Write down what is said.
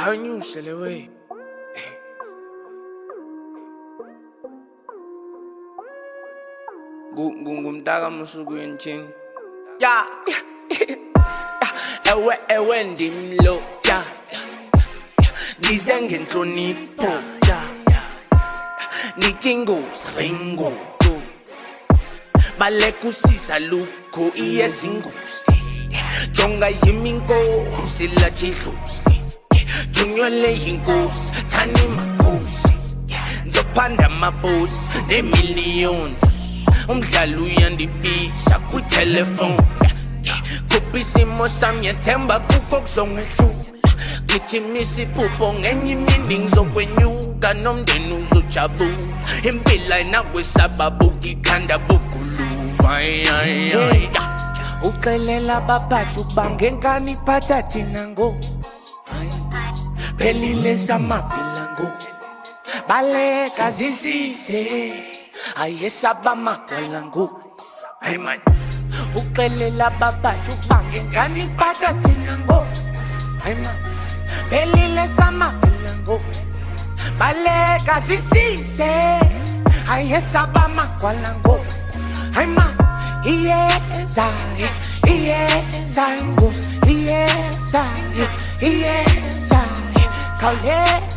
Hanyusele we. Ngumdaka musuku yenchini. Ya. Ewe ndimlo. Ya. Nize ngenhlonipho. Ya. Nijingusa bengu. Balekusisa lukho iyezingozi. Jonga yiminkosi la chidlozi. Junywele yinkosi, thani makhosi. Nzophanda mabosi, nemiliyoni. Umdlalo uyandibisa ku-telephone. Khupha isimo sami yathemba kukho kuzongehlula. Gijimisa iphupho ngenye imini ngizokwenyuka nomndeni uzojabula. Impila inakwesaba buka ikhanda buguluva. Uxelela abaphathi ukuba ngenkani iphatha thina ngo. Phelile samavila ngo. Baleka zisize ayesaba magwala ngo. Hey man, uxelela abaphathi ukuba ngenkani iphatha thina ngo. Hey man, phelile samavila ngo. Baleka zisize ayesaba magwala ngo. Hey man, iyeza inkosi, iyeza, khawuleza.